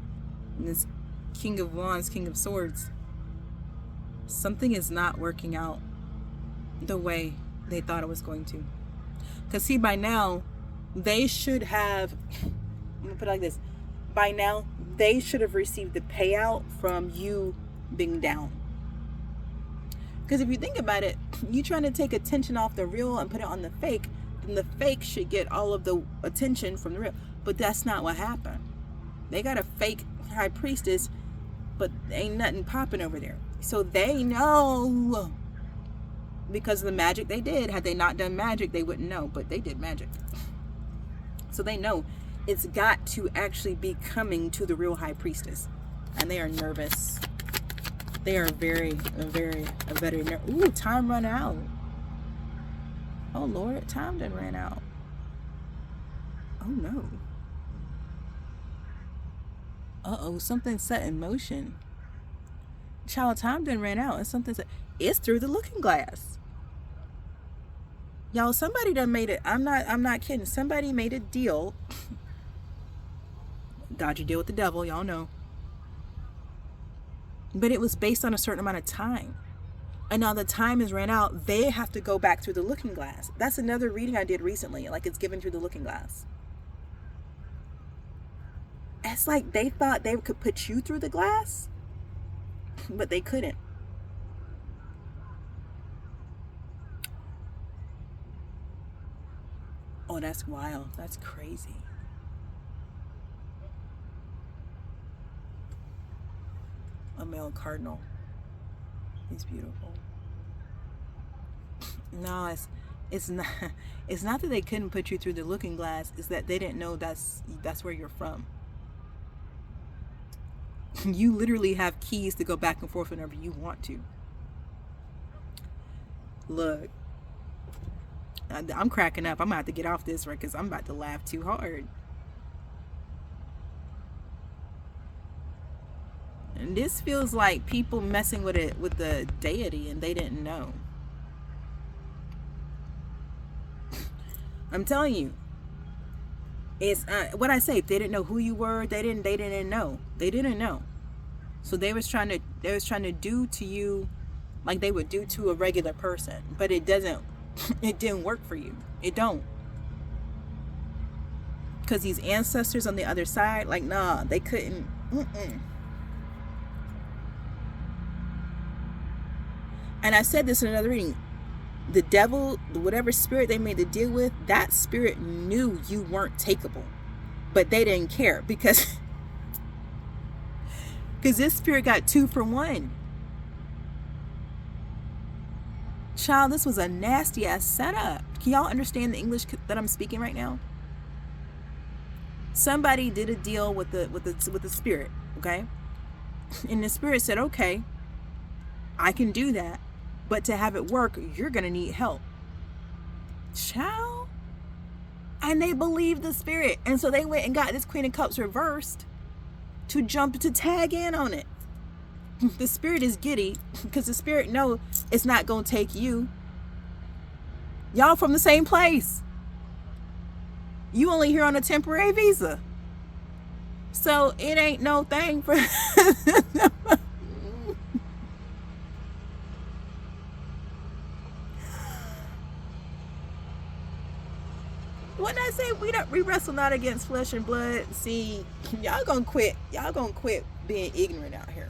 and this King of Wands, King of Swords. Something is not working out the way they thought it was going to. Because see, by now, they should have, I'm going to put it like this. By now, they should have received the payout from you being down. Because if you think about it, you trying to take attention off the real and put it on the fake, then the fake should get all of the attention from the real. But that's not what happened. They got a fake High Priestess, but ain't nothing popping over there. So they know, because of the magic they did. Had they not done magic, they wouldn't know, but they did magic. So they know it's got to actually be coming to the real High Priestess. And they are nervous. They are very nervous. Ooh, time run out. Oh Lord, time done ran out. Oh no. Uh-oh, something set in motion. Child, time done ran out, and something set. It's through the looking glass. Y'all, somebody done made it. I'm not kidding. Somebody made a deal. Dodgy deal with the devil, y'all know. But it was based on a certain amount of time. And now the time has ran out. They have to go back through the looking glass. That's another reading I did recently. Like, it's given through the looking glass. It's like they thought they could put you through the glass, but they couldn't. Oh, that's wild. That's crazy. A male cardinal. He's beautiful. No, it's not that they couldn't put you through the looking glass. It's that they didn't know that's where you're from. You literally have keys to go back and forth whenever you want to. Look, I'm cracking up. I'm about to get off this right because I'm about to laugh too hard. And this feels like people messing with it with the deity and they didn't know. I'm telling you, it's what I say. If they didn't know who you were, they didn't know. They didn't know. So they was trying to do to you like they would do to a regular person, but it didn't work for you. It don't. Because these ancestors on the other side, like, nah, they couldn't. And I said this in another reading. The devil, whatever spirit they made the deal with, that spirit knew you weren't takeable, but they didn't care because this spirit got 2 for 1. Child, this was a nasty ass setup. Can y'all understand the English that I'm speaking right now? Somebody did a deal with the spirit, okay? And the spirit said, okay, I can do that, but to have it work, you're gonna need help. Child. And they believed the spirit. And so they went and got this Queen of Cups reversed to tag in on it. The spirit is giddy because the spirit know it's not gonna take you. Y'all from the same place. You only here on a temporary visa. So it ain't no thing for when I say we wrestle not against flesh and blood, see, y'all gonna quit being ignorant out here.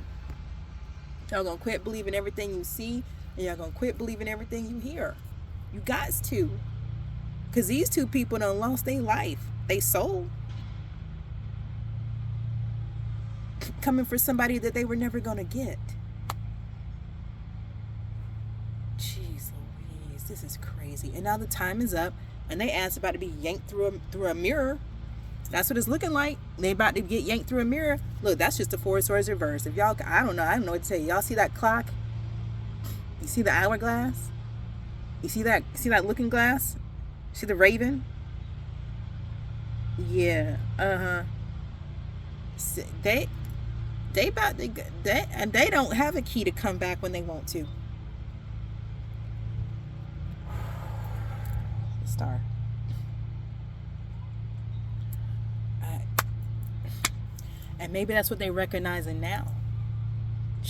Y'all gonna quit believing everything you see, and y'all gonna quit believing everything you hear. You got to. Because these 2 people done lost their life, their soul, coming for somebody that they were never going to get. Jeez Louise, this is crazy. And now the time is up, and they asked about to be yanked through a mirror. That's what it's looking like. They about to get yanked through a mirror. Look, that's just the 4 of Swords reversed. If y'all, I don't know what to tell you. Y'all see that clock? You see the hourglass? You see that looking glass? See the raven? Yeah. They about to and they don't have a key to come back when they want to. Star. And maybe that's what they're recognizing now.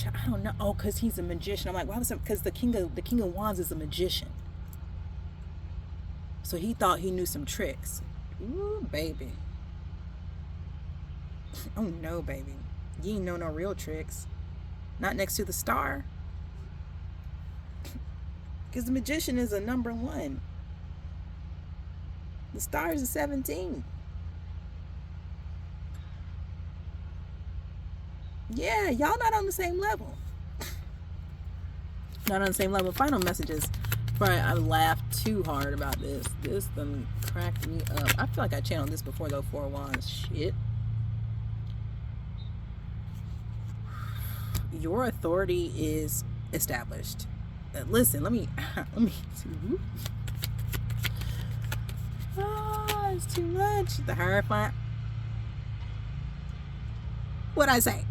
I don't know. Oh, because he's a magician. I'm like, why was it? Because the king of wands is a magician. So he thought he knew some tricks. Ooh, baby. Oh no, baby. You ain't know no real tricks. Not next to the star. Because the magician is a number 1. The star is a 17. Yeah, y'all not on the same level. Not on the same level. Final messages. Sorry, I laughed too hard about this. This done cracked me up. I feel like I channeled this before though. 4 of Wands. Shit. Your authority is established. Listen, let me see. Oh, it's too much. The Hierophant. What'd I say?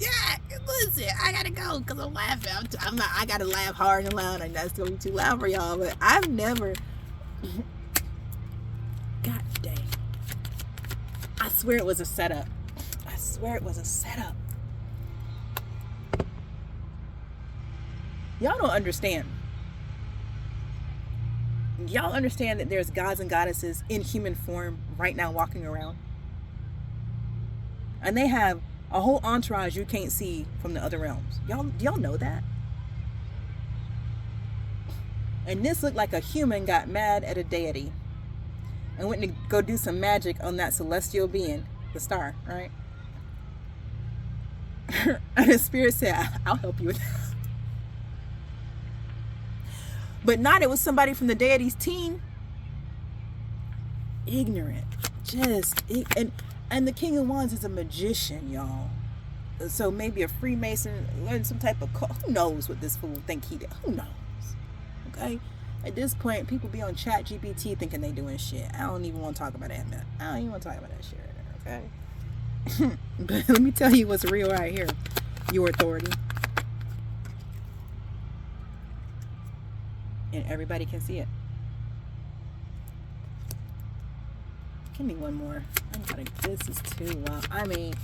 Yeah, listen, I gotta go because I'm laughing. I gotta laugh hard and loud, and that's gonna be too loud for y'all. But I've never. God dang! I swear it was a setup. I swear it was a setup. Y'all don't understand. Y'all understand that there's gods and goddesses in human form right now walking around, and they have a whole entourage you can't see from the other realms. Y'all know that? And this looked like a human got mad at a deity and went to go do some magic on that celestial being, the star, right? And the spirit said, I'll help you with that. But not, it was somebody from the deity's team. Ignorant. And the King of Wands is a magician, y'all. So maybe a Freemason, some type of cult. Who knows what this fool think he did? Who knows? Okay? At this point, people be on Chat GPT thinking they doing shit. I don't even want to talk about that. I don't even want to talk about that shit right there, okay? But let me tell you what's real right here. Your authority. And everybody can see it. Give me one more. This is too wild. I mean,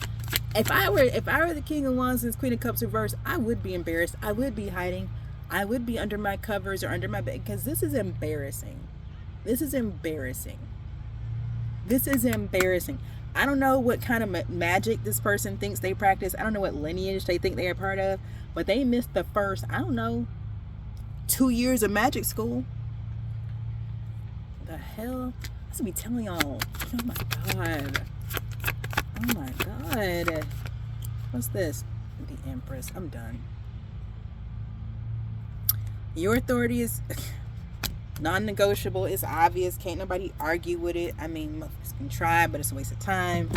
if I were the King of Wands and Queen of Cups reversed, I would be embarrassed. I would be hiding. I would be under my covers or under my bed, because this is embarrassing. This is embarrassing. This is embarrassing. I don't know what kind of magic this person thinks they practice. I don't know what lineage they think they're a part of, but they missed the first, I don't know, 2 years of magic school. The hell? I should be telling y'all. Oh my God. Oh my God. What's this? The Empress. I'm done. Your authority is non-negotiable. It's obvious. Can't nobody argue with it. I mean, motherfuckers can try, but it's a waste of time.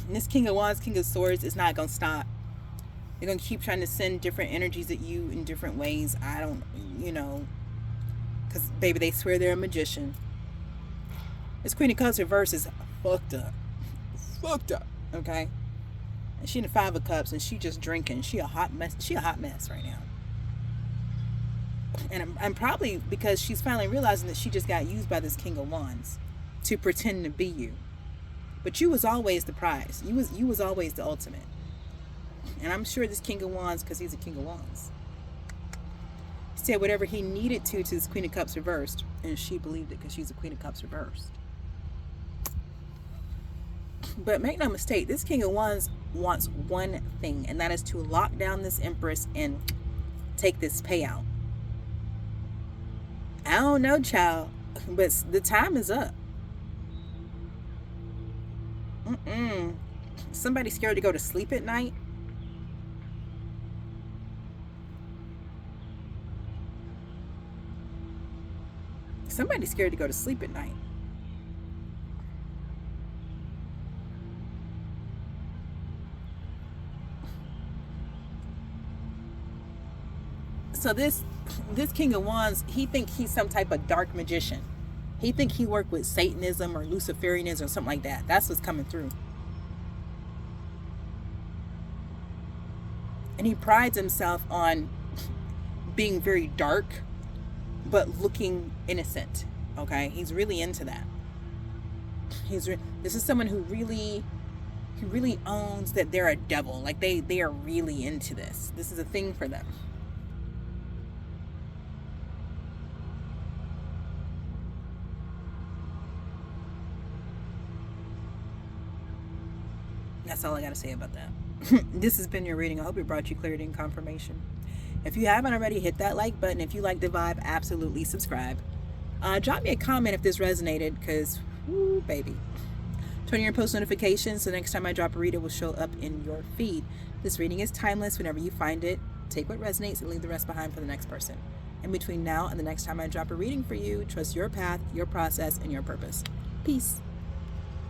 And this King of Wands, King of Swords is not going to stop. They're going to keep trying to send different energies at you in different ways. I don't, you know, because, baby, they swear they're a magician. This Queen of Cups reverse is fucked up. Fucked up, okay? And she in the 5 of Cups, and she just drinking. She a hot mess. She a hot mess right now. And I'm probably because she's finally realizing that she just got used by this King of Wands to pretend to be you. But you was always the prize. You was always the ultimate. And I'm sure this King of Wands, because he's a King of Wands, said whatever he needed to this Queen of Cups reversed, and she believed it because she's a Queen of Cups reversed. But make no mistake, this King of Wands wants one thing, and that is to lock down this Empress and take this payout. I don't know, child, but the time is up. Somebody scared to go to sleep at night? Somebody's scared to go to sleep at night. So this King of Wands, he think he's some type of dark magician. He think he worked with Satanism or Luciferianism or something like that. That's what's coming through. And he prides himself on being very dark, but looking innocent. Okay, he's really into that. This is someone who really owns that they're a devil. Like they are really into this. This is a thing for them. That's all I got to say about that. This has been your reading. I hope it brought you clarity and confirmation. If you haven't already, hit that like button. If you like the vibe, absolutely subscribe. Drop me a comment if this resonated, because, whoo, baby. Turn on your post notifications so next time I drop a read, it will show up in your feed. This reading is timeless. Whenever you find it, take what resonates and leave the rest behind for the next person. And between now and the next time I drop a reading for you, trust your path, your process, and your purpose. Peace.